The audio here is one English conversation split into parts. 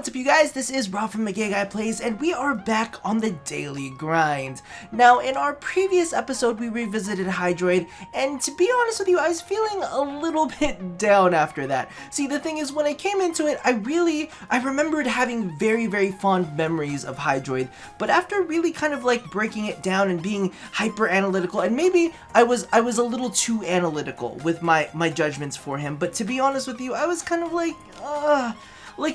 What's up, you guys? This is Rob from Guy Plays, and we are back on the daily grind. Now, in our previous episode, we revisited Hydroid, and to be honest with you, I was feeling a little bit down after that. See, the thing is, when I came into it, I remembered having very fond memories of Hydroid, but after really kind of like breaking it down and being hyper analytical, and maybe I was a little too analytical with my judgments for him, but to be honest with you, I was kind of like,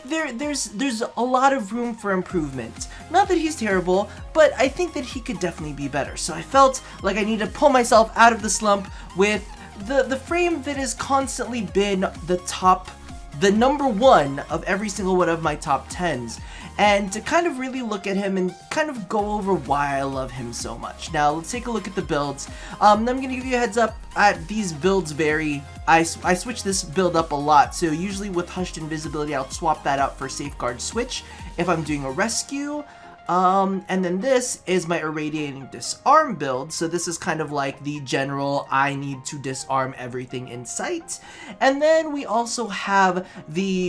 there's a lot of room for improvement. Not that he's terrible, but I think that he could definitely be better. So I felt like I need to pull myself out of the slump with the frame that has constantly been the number one of every single one of my top 10s. And to kind of really look at him and kind of go over why I love him so much. Now, let's take a look at the builds. I'm going to give you a heads up. These builds vary. I switch this build up a lot, so usually with Hushed Invisibility, I'll swap that out for Safeguard Switch if I'm doing a rescue. And then this is my Irradiating Disarm build, so this is kind of like the general, I need to disarm everything in sight. And then we also have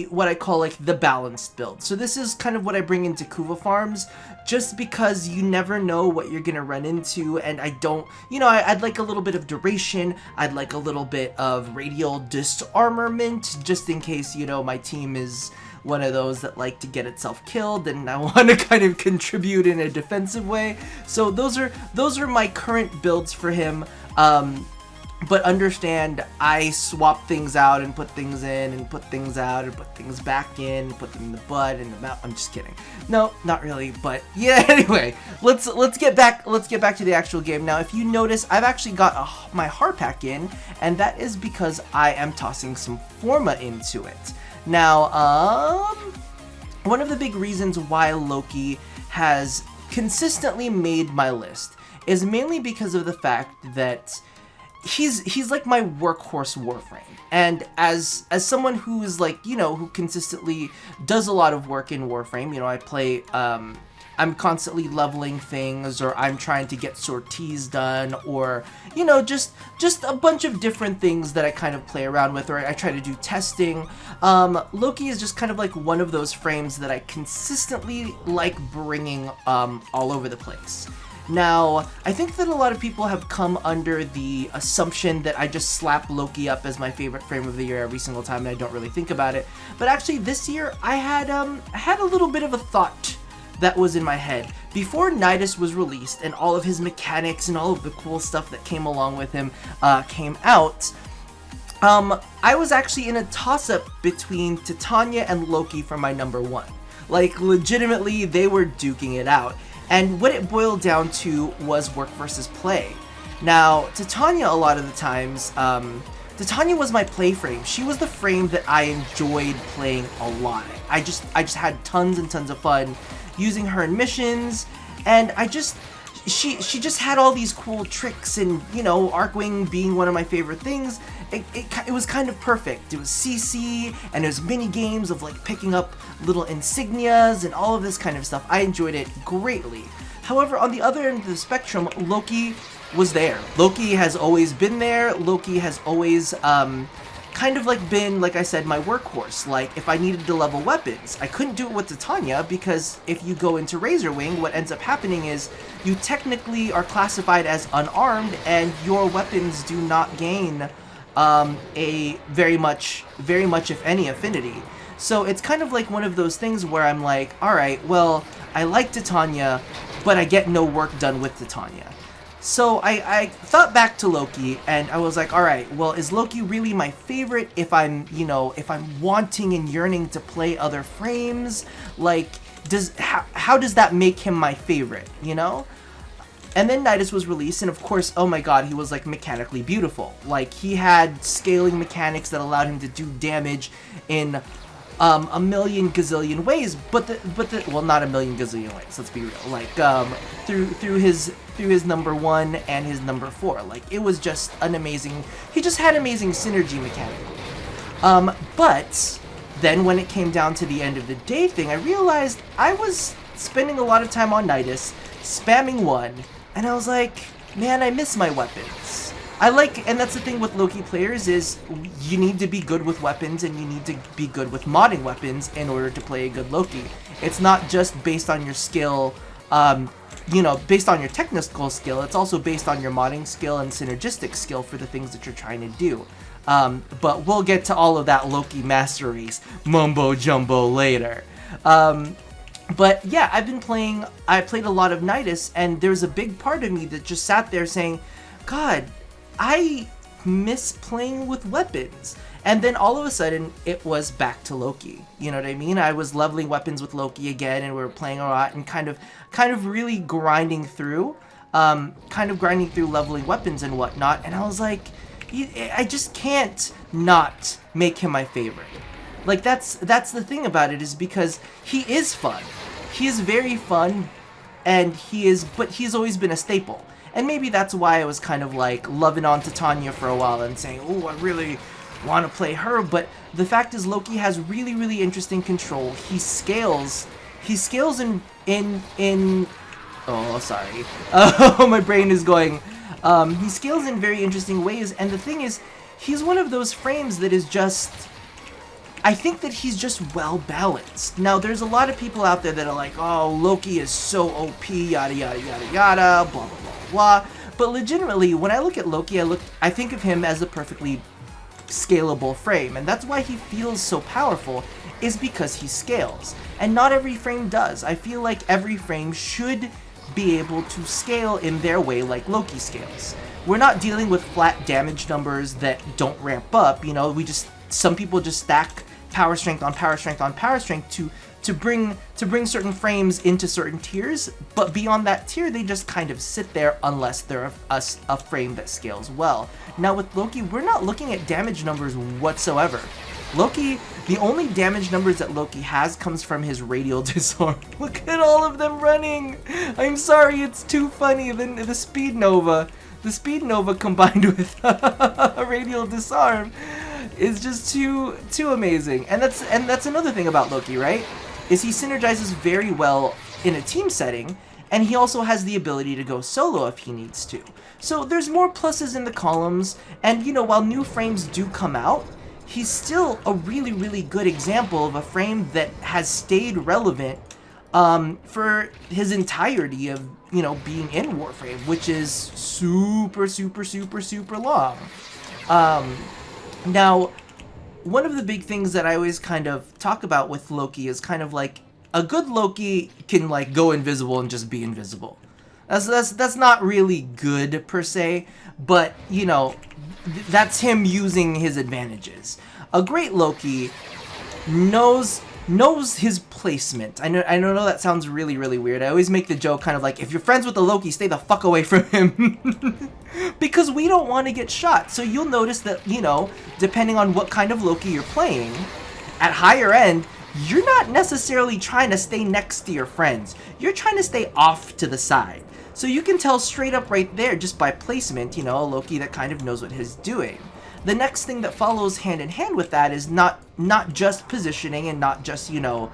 what I call like the balanced build. So this is kind of what I bring into Kuva farms, just because you never know what you're gonna run into, and I don't, I'd like a little bit of duration, I'd like a little bit of radial disarmament, just in case, my team is one of those that like to get itself killed, and I want to kind of contribute in a defensive way. So those are my current builds for him. But understand, I swap things out and put things in and put things out and put things back in, put them in the butt and the mouth. I'm just kidding. No, not really, but yeah, anyway, let's get back to the actual game. Now, if you notice, I've actually got my heart pack in, and that is because I am tossing some Forma into it. Now, one of the big reasons why Loki has consistently made my list is mainly because of the fact that he's like my workhorse Warframe. And as someone who is like, who consistently does a lot of work in Warframe, I play, I'm constantly leveling things, or I'm trying to get sorties done, or, just a bunch of different things that I kind of play around with, or I try to do testing. Loki is just kind of like one of those frames that I consistently like bringing all over the place. Now, I think that a lot of people have come under the assumption that I just slap Loki up as my favorite frame of the year every single time, and I don't really think about it. But actually, this year, I had a little bit of a thought that was in my head. Before Nidus was released, and all of his mechanics and all of the cool stuff that came along with him came out, I was actually in a toss-up between Titania and Loki for my number one. Like, legitimately, they were duking it out. And what it boiled down to was work versus play. Now, Titania, a lot of the times, Titania was my play frame. She was the frame that I enjoyed playing a lot. I just had tons and tons of fun using her in missions, and she just had all these cool tricks, and Arcwing being one of my favorite things, it was kind of perfect. It was CC, and it was mini games of like picking up little insignias and all of this kind of stuff. I enjoyed it greatly. However, on the other end of the spectrum, Loki was there. Loki has always been there. Loki has always kind of like been, like I said, my workhorse. Like, if I needed to level weapons, I couldn't do it with Titania, because if you go into Razorwing, what ends up happening is you technically are classified as unarmed, and your weapons do not gain a very much if any affinity. So it's kind of like one of those things where I'm like, alright, well, I like Titania, but I get no work done with Titania. So I thought back to Loki, and I was like, alright, well, is Loki really my favorite if I'm wanting and yearning to play other frames? Like, how does that make him my favorite, And then Nidus was released, and of course, oh my god, he was like mechanically beautiful. Like, he had scaling mechanics that allowed him to do damage in a million gazillion ways, but well, not a million gazillion ways, let's be real. Like, through his number 1 and his number 4. Like, it was just an amazing, he just had amazing synergy mechanically. But then when it came down to the end of the day thing, I realized I was spending a lot of time on Nidus, spamming 1, and I was like, man, I miss my weapons. and that's the thing with Loki players is you need to be good with weapons and you need to be good with modding weapons in order to play a good Loki. It's not just based on your skill, you know, based on your technical skill, it's also based on your modding skill and synergistic skill for the things that you're trying to do. But we'll get to all of that Loki Master Race mumbo jumbo later. But yeah, I played a lot of Nidus, and there's a big part of me that just sat there saying, God, I miss playing with weapons. And then all of a sudden, it was back to Loki. You know what I mean? I was leveling weapons with Loki again, and we were playing a lot and kind of really grinding through leveling weapons and whatnot. And I was like, I just can't not make him my favorite. Like, that's the thing about it, is because he is fun. He is very fun, and but he's always been a staple. And maybe that's why I was kind of like loving on to Tanya for a while and saying, oh, I really want to play her. But the fact is, Loki has really, really interesting control. He scales in oh, sorry. My brain is going. He scales in very interesting ways, and the thing is, he's one of those frames that is just, I think that he's just well balanced. Now, there's a lot of people out there that are like, oh, Loki is so OP, yada, yada, yada, yada, blah, blah, blah, blah. But legitimately, when I look at Loki, I think of him as a perfectly scalable frame, and that's why he feels so powerful, is because he scales. And not every frame does. I feel like every frame should be able to scale in their way like Loki scales. We're not dealing with flat damage numbers that don't ramp up, you know, some people just stack power strength on power strength on power strength to bring certain frames into certain tiers, but beyond that tier they just kind of sit there unless they're a frame that scales well. Now with Loki, we're not looking at damage numbers whatsoever. Loki, the only damage numbers that Loki has comes from his radial disarm. Look at all of them running! I'm sorry, it's too funny. The speed nova combined with a radial disarm is just too amazing. And that's another thing about Loki, right? Is he synergizes very well in a team setting, and he also has the ability to go solo if he needs to. So there's more pluses in the columns, and you know, while new frames do come out, he's still a really, really good example of a frame that has stayed relevant for his entirety of, you know, being in Warframe, which is super, super, super, super long. Now, one of the big things that I always kind of talk about with Loki is kind of like, a good Loki can like go invisible and just be invisible. That's not really good per se, but you know, that's him using his advantages. A great Loki knows his placement. I know that sounds really, really weird. I always make the joke kind of like, if you're friends with the Loki, stay the fuck away from him. Because we don't want to get shot. So you'll notice that, you know, depending on what kind of Loki you're playing, at higher end, you're not necessarily trying to stay next to your friends. You're trying to stay off to the side. So you can tell straight up right there, just by placement, you know, a Loki that kind of knows what he's doing. The next thing that follows hand in hand with that is not just positioning and not just, you know,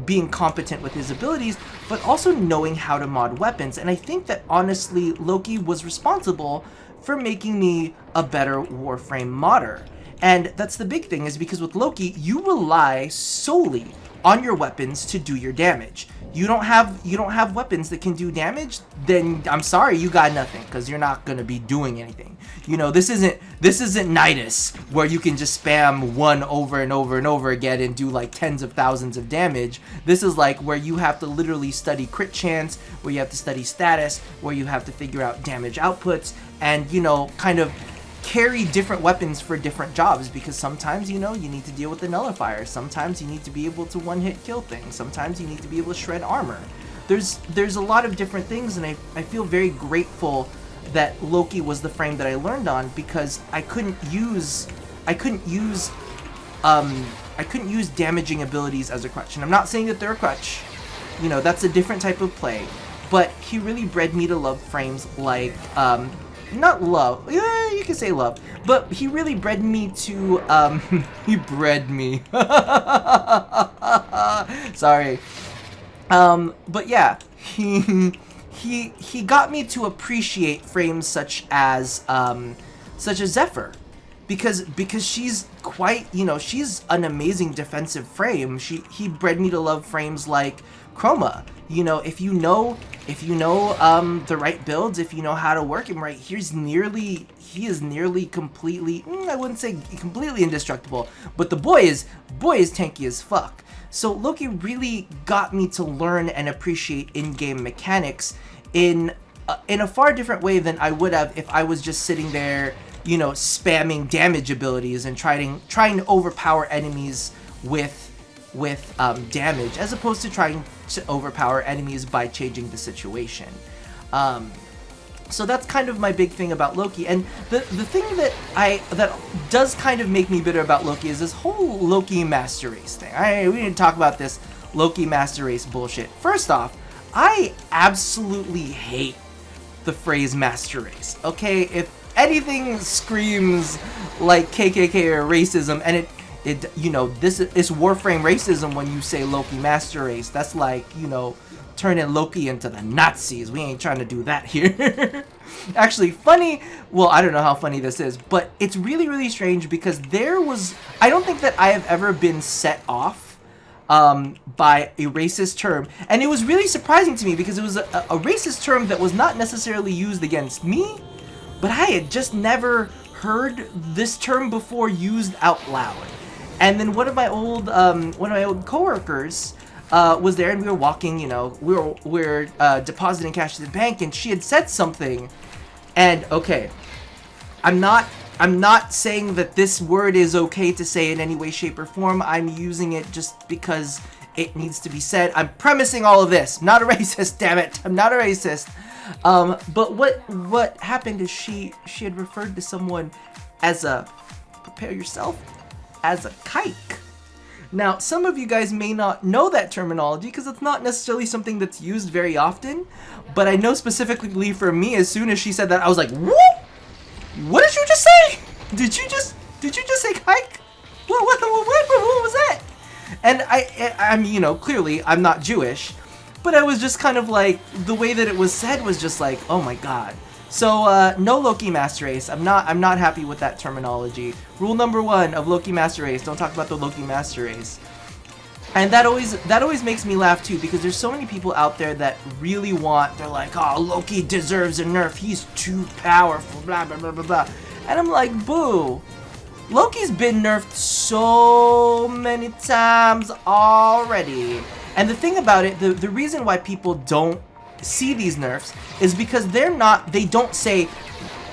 being competent with his abilities, but also knowing how to mod weapons. And I think that honestly, Loki was responsible for making me a better Warframe modder. And that's the big thing, is because with Loki, you rely solely on your weapons to do your damage. You don't have weapons that can do damage, then I'm sorry, you got nothing, because you're not gonna be doing anything. You know, this isn't Nidus, where you can just spam one over and over and over again and do like tens of thousands of damage. This is like where you have to literally study crit chance, where you have to study status, where you have to figure out damage outputs, and you know, kind of carry different weapons for different jobs, because sometimes, you know, you need to deal with the nullifier. Sometimes you need to be able to one-hit kill things. Sometimes you need to be able to shred armor. There's a lot of different things, and I feel very grateful that Loki was the frame that I learned on, because I couldn't use damaging abilities as a crutch. And I'm not saying that they're a crutch. You know, that's a different type of play. But he really bred me to love frames like not love, yeah, you can say love, but he really bred me to, he bred me, sorry, but yeah, he he got me to appreciate frames such as Zephyr, because she's quite, you know, she's an amazing defensive frame. He bred me to love frames like Chroma. You know, if you know the right builds, if you know how to work him right, he is nearly completely, I wouldn't say completely indestructible, but the boy is tanky as fuck. So Loki really got me to learn and appreciate in-game mechanics in a far different way than I would have if I was just sitting there, you know, spamming damage abilities and trying to overpower enemies with damage, as opposed to trying to overpower enemies by changing the situation. So that's kind of my big thing about Loki. And the thing that does kind of make me bitter about Loki is this whole Loki Master Race thing. We didn't talk about this Loki Master Race bullshit. First off, I absolutely hate the phrase Master Race. Okay, if anything screams like KKK or racism, and it you know, this is Warframe racism when you say Loki Master Race. That's like, you know, turning Loki into the Nazis. We ain't trying to do that here. Actually, funny, well, I don't know how funny this is, but it's really, really strange because I don't think that I have ever been set off by a racist term, and it was really surprising to me because it was a racist term that was not necessarily used against me, but I had just never heard this term before used out loud. And then one of my old coworkers was there, and we were walking, you know, we were depositing cash to the bank, and she had said something, and okay, I'm not saying that this word is okay to say in any way, shape, or form. I'm using it just because it needs to be said. I'm premising all of this. I'm not a racist, damn it. I'm not a racist. But what happened is she had referred to someone as prepare yourself, as a kike. Now, some of you guys may not know that terminology because it's not necessarily something that's used very often, but I know specifically for me, as soon as she said that, I was like, what? What did you just say? Did you just say kike? What was that? And I'm, you know, clearly I'm not Jewish, but I was just kind of like, the way that it was said was just like, oh my god. So no Loki Master Race. I'm not happy with that terminology. Rule number 1 of Loki Master Race: don't talk about the Loki Master Race. And that always makes me laugh too, because there's so many people out there that really they're like, oh, Loki deserves a nerf. He's too powerful, blah blah blah blah blah. And I'm like, boo. Loki's been nerfed so many times already. And the thing about it, the reason why people don't see these nerfs is because they don't say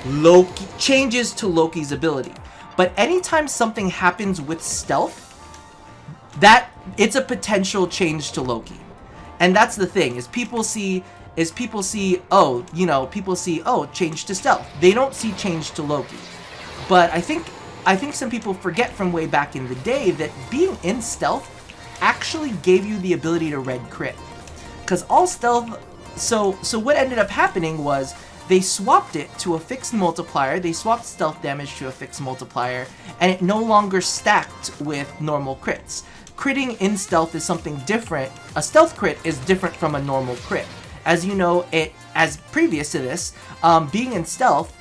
Loki changes to Loki's ability. But anytime something happens with stealth, that it's a potential change to Loki. And that's the thing, is people see, oh, you know, change to stealth. They don't see change to Loki. But I think some people forget from way back in the day that being in stealth actually gave you the ability to red crit. Because all stealth, so what ended up happening was they swapped it to a fixed multiplier. They swapped stealth damage to a fixed multiplier, and it no longer stacked with normal crits. Critting in stealth is something different. A stealth crit is different from a normal crit. As you know, as previous to this, being in stealth,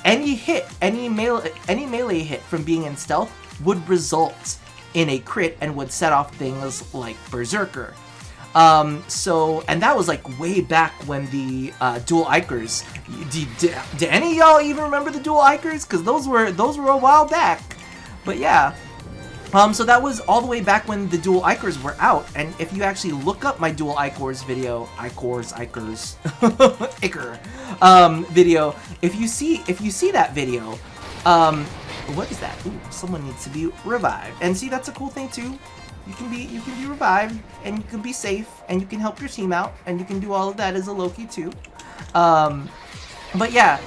any melee hit from being in stealth would result in a crit and would set off things like Berserker. And that was like way back when the dual Ikers. Do any of y'all even remember the dual Ikers? Because those were a while back. But yeah. So that was all the way back when the dual Ikers were out, and if you actually look up my dual Ikers video, video, if you see that video, what is that? Ooh, someone needs to be revived. And see, that's a cool thing too. You can be revived, and you can be safe, and you can help your team out, and you can do all of that as a Loki too. But yeah,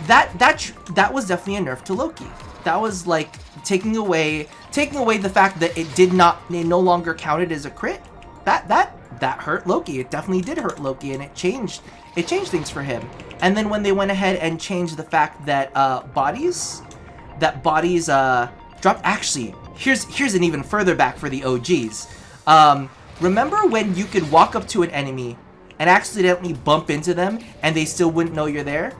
that was definitely a nerf to Loki. That was like taking away the fact that it no longer counted as a crit. That hurt Loki. It definitely did hurt Loki, and it changed things for him. And then when they went ahead and changed the fact that bodies dropped. Actually, here's an even further back for the OGs. Remember when you could walk up to an enemy and accidentally bump into them and they still wouldn't know you're there?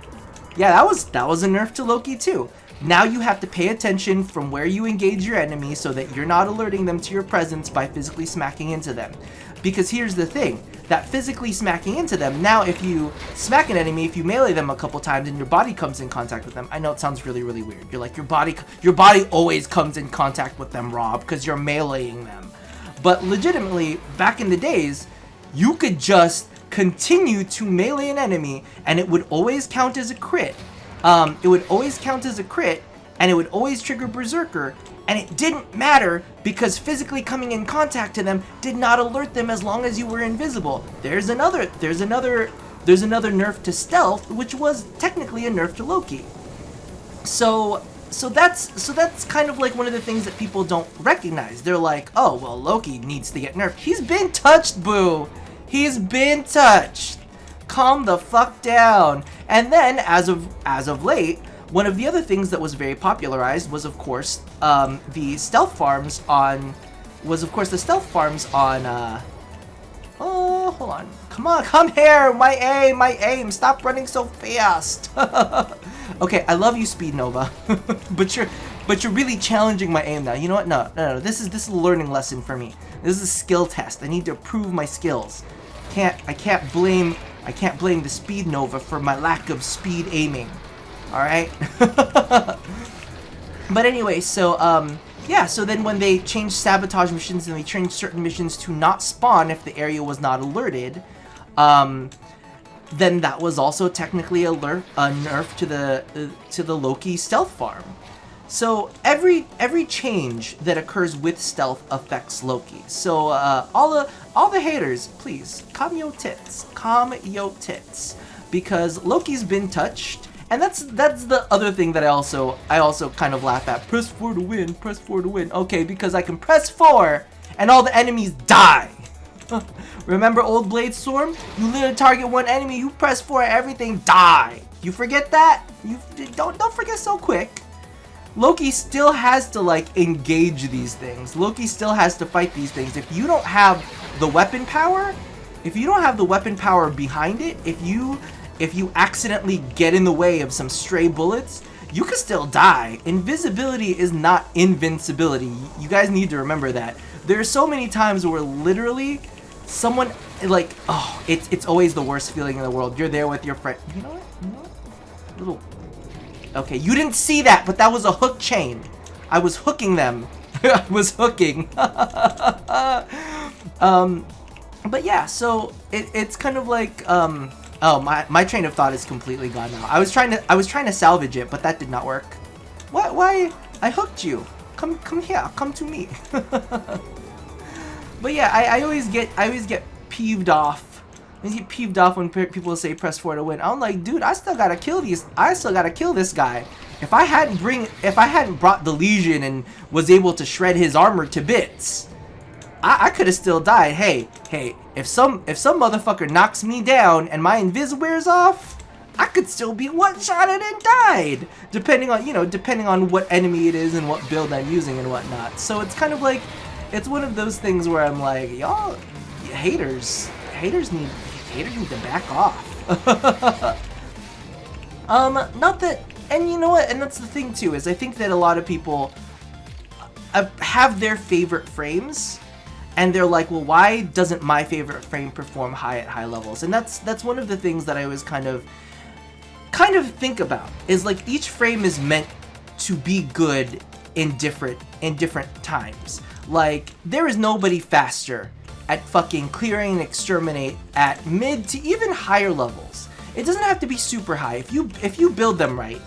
Yeah, that was a nerf to Loki too. Now you have to pay attention from where you engage your enemy so that you're not alerting them to your presence by physically smacking into them. Because here's the thing, that physically smacking into them, now if you smack an enemy, if you melee them a couple times and your body comes in contact with them, I know it sounds really, really weird. You're like, your body always comes in contact with them, Rob, because you're meleeing them. But legitimately, back in the days, you could just continue to melee an enemy and it would always count as a crit. It would always count as a crit, and it would always trigger Berserker, and it didn't matter because physically coming in contact to them did not alert them as long as you were invisible. There's another nerf to stealth, which was technically a nerf to Loki. So that's kind of like one of the things that people don't recognize. They're like, oh well, Loki needs to get nerfed. He's been touched, boo. He's been touched. Calm the fuck down. And then, as of late, one of the other things that was very popularized was, of course, the stealth farms on. Oh, hold on. Come here. My aim. Stop running so fast. Okay, I love you, Speed Nova, but you're really challenging my aim now. You know what? No. This is a learning lesson for me. This is a skill test. I need to improve my skills. I can't blame the Speed Nova for my lack of speed aiming. Alright? But anyway, so yeah, so then when they changed sabotage missions and they changed certain missions to not spawn if the area was not alerted, then that was also technically a nerf to the Loki stealth farm. So every change that occurs with stealth affects Loki. So all the haters, please calm your tits, because Loki's been touched, and that's the other thing that I also kind of laugh at. Press 4 to win. Okay, because I can press 4 and all the enemies die. Remember old Blade Storm? You literally target one enemy, you press 4 and everything die. You forget that? You don't forget so quick. Loki still has to like engage these things. Loki still has to fight these things. If you don't have the weapon power, behind it, if you accidentally get in the way of some stray bullets, you can still die. Invisibility is not invincibility. You guys need to remember that. There are so many times where literally someone like, oh, it's always the worst feeling in the world. You're there with your friend. You know what? Little. Okay, you didn't see that, but that was a hook chain. I was hooking them. I was hooking. But yeah, so it's kind of like, oh, my train of thought is completely gone now. I was trying to salvage it, but that did not work. Why? I hooked you. Come here. Come to me. But yeah, I always get peeved off. I get peeved off when people say press 4 to win. I'm like, dude, I still gotta kill this guy. If I hadn't brought the Legion and was able to shred his armor to bits, I could have still died. Hey, if some motherfucker knocks me down and my invis wears off, I could still be one-shotted and died, depending on what enemy it is and what build I'm using and whatnot. So it's kind of like, it's one of those things where I'm like, y'all haters need to back off. Not that, and you know what, and that's the thing too, is I think that a lot of people have their favorite frames, and they're like, well, why doesn't my favorite frame perform at high levels? And that's one of the things that I always kind of think about, is like each frame is meant to be good in different times. Like, there is nobody faster at fucking clearing and exterminate at mid to even higher levels. It doesn't have to be super high. If you build them right,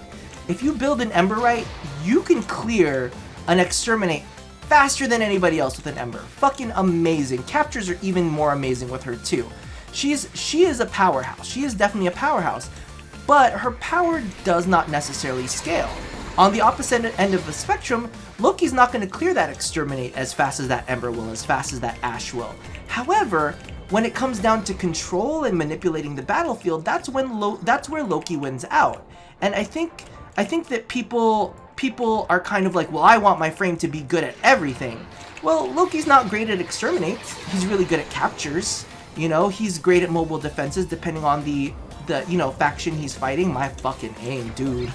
if you build an Ember right, you can clear an exterminate faster than anybody else with an Ember. Fucking amazing. Captures are even more amazing with her too. She is a powerhouse. She is definitely a powerhouse, but her power does not necessarily scale. On the opposite end of the spectrum, Loki's not going to clear that exterminate as fast as that Ember will, as fast as that Ash will. However, when it comes down to control and manipulating the battlefield, that's where Loki wins out. And I think that people are kind of like, well, I want my frame to be good at everything. Well, Loki's not great at exterminates. He's really good at captures. You know, he's great at mobile defenses depending on the you know, faction he's fighting. My fucking aim, dude.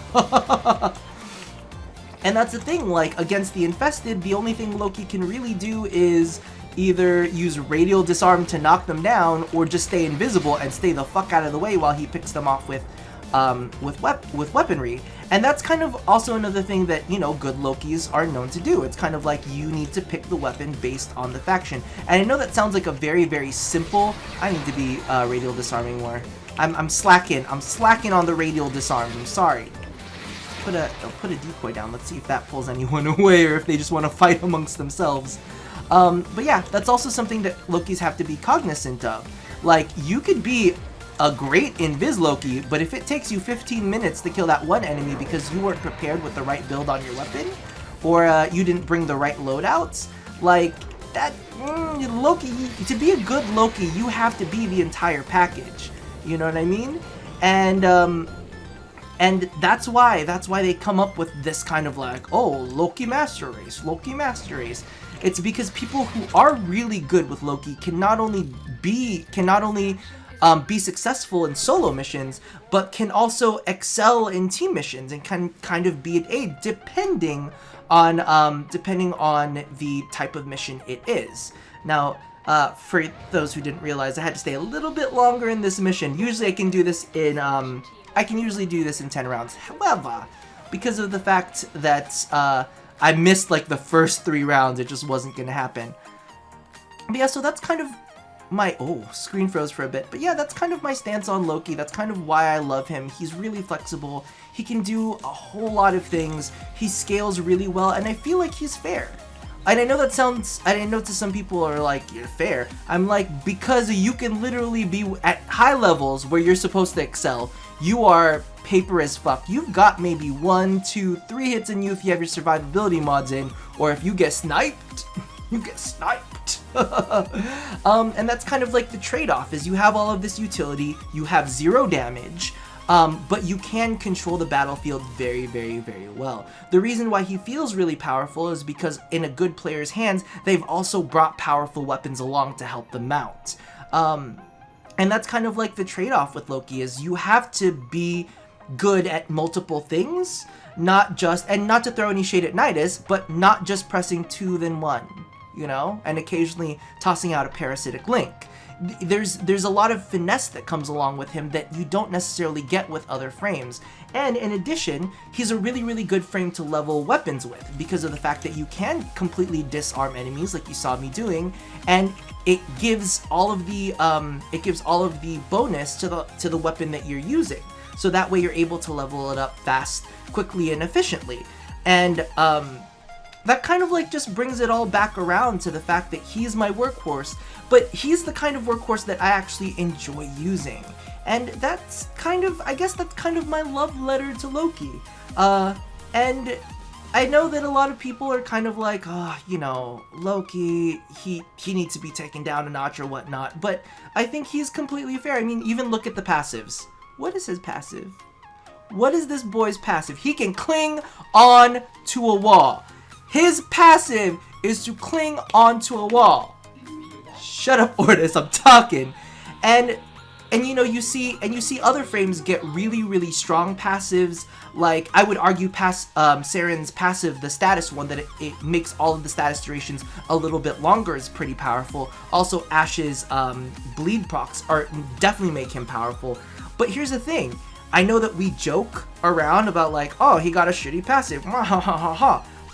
And that's the thing, like, against the infested, the only thing Loki can really do is either use radial disarm to knock them down, or just stay invisible and stay the fuck out of the way while he picks them off with weaponry. And that's kind of also another thing that, you know, good Lokis are known to do. It's kind of like you need to pick the weapon based on the faction. And I know that sounds like a very, very simple... I need to be radial disarming more. I'm slacking on the radial disarm. I'm sorry. I'll put a decoy down. Let's see if that pulls anyone away or if they just want to fight amongst themselves. But yeah, that's also something that Lokis have to be cognizant of. Like, you could be a great Invis Loki, but if it takes you 15 minutes to kill that one enemy because you weren't prepared with the right build on your weapon, or you didn't bring the right loadouts, like, that, Loki, to be a good Loki, you have to be the entire package. You know what I mean? And that's why they come up with this kind of like, oh, Loki Master Race, Loki Master Race. It's because people who are really good with Loki can not only be successful in solo missions, but can also excel in team missions and can kind of be an aid depending on the type of mission it is. Now, for those who didn't realize, I had to stay a little bit longer in this mission. Usually I can do this in I can usually do this in 10 rounds. However, because of the fact that I missed like the first 3 rounds, it just wasn't going to happen. But yeah, so that's kind of my... Oh, screen froze for a bit. But yeah, that's kind of my stance on Loki. That's kind of why I love him. He's really flexible. He can do a whole lot of things. He scales really well, and I feel like he's fair. And I know that sounds... I know to some people are like, you're fair. I'm like, because you can literally be at high levels where you're supposed to excel. You are paper as fuck. You've got maybe 1, 2, 3 hits in you if you have your survivability mods in, or if you get sniped, you get sniped. And that's kind of like the trade-off, is you have all of this utility, you have 0 damage, but you can control the battlefield very, very, very well. The reason why he feels really powerful is because in a good player's hands, they've also brought powerful weapons along to help them out. And that's kind of like the trade-off with Loki, is you have to be good at multiple things, not to throw any shade at Nidus, but not just pressing 2 then 1, you know, and occasionally tossing out a parasitic link. There's a lot of finesse that comes along with him that you don't necessarily get with other frames. And in addition, he's a really, really good frame to level weapons with, because of the fact that you can completely disarm enemies like you saw me doing, and it gives all of the bonus to the weapon that you're using. So that way you're able to level it up fast, quickly, and efficiently. And that kind of like just brings it all back around to the fact that he's my workhorse, but he's the kind of workhorse that I actually enjoy using. And that's kind of, I guess that's kind of my love letter to Loki. And I know that a lot of people are kind of like, oh, you know, Loki, he needs to be taken down a notch or whatnot, but I think he's completely fair. I mean, even look at the passives. What is his passive? What is this boy's passive? He can cling on to a wall. His passive is to cling onto a wall. Shut up, Ortis, I'm talking. And you know, you see other frames get really, really strong passives. Like, I would argue Saren's passive, the status one, that it makes all of the status durations a little bit longer, is pretty powerful. Also, Ash's bleed procs definitely make him powerful. But here's the thing. I know that we joke around about like, oh, he got a shitty passive.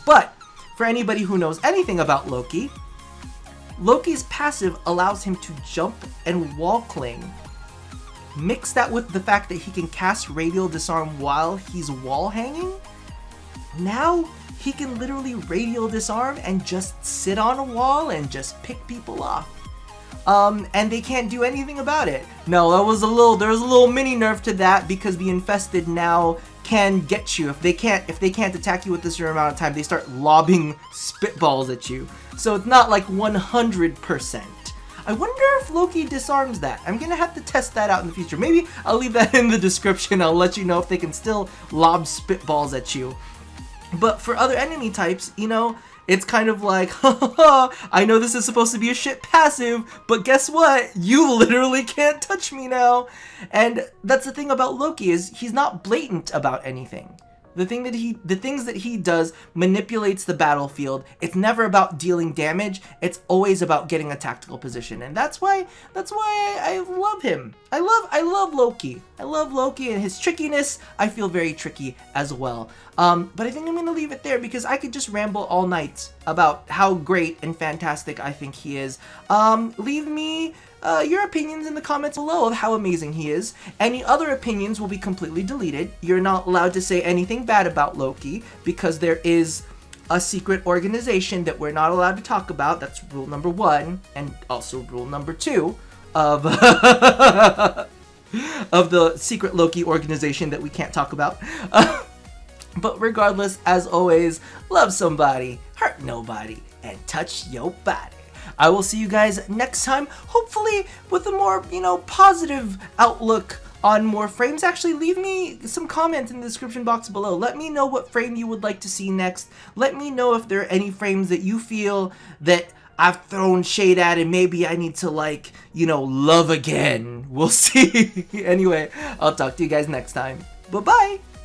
But for anybody who knows anything about Loki, Loki's passive allows him to jump and wall cling. Mix that with the fact that he can cast radial disarm while he's wall hanging. Now he can literally radial disarm and just sit on a wall and just pick people off. And they can't do anything about it. No, there was a little mini nerf to that, because the infested now can get you. If they can't attack you with this certain amount of time, they start lobbing spitballs at you. So it's not like 100%. I wonder if Loki disarms that. I'm gonna have to test that out in the future. Maybe I'll leave that in the description. I'll let you know if they can still lob spitballs at you. But for other enemy types, you know, It's kind of like, I know this is supposed to be a shit passive, but guess what? You literally can't touch me now. And that's the thing about Loki, is he's not blatant about anything. The things that he does manipulates the battlefield. It's never about dealing damage. It's always about getting a tactical position, and that's why I love him. I love Loki. I love Loki and his trickiness. I feel very tricky as well. But I think I'm gonna leave it there because I could just ramble all night about how great and fantastic I think he is. Leave me your opinions in the comments below of how amazing he is. Any other opinions will be completely deleted. You're not allowed to say anything bad about Loki because there is a secret organization that we're not allowed to talk about. That's rule number 1, and also rule number 2 of of the secret Loki organization that we can't talk about. But regardless, as always, love somebody, hurt nobody, and touch your body. I will see you guys next time, hopefully with a more, positive outlook on more frames. Actually, leave me some comments in the description box below. Let me know what frame you would like to see next. Let me know if there are any frames that you feel that I've thrown shade at and maybe I need to, love again. We'll see. Anyway, I'll talk to you guys next time. Bye-bye!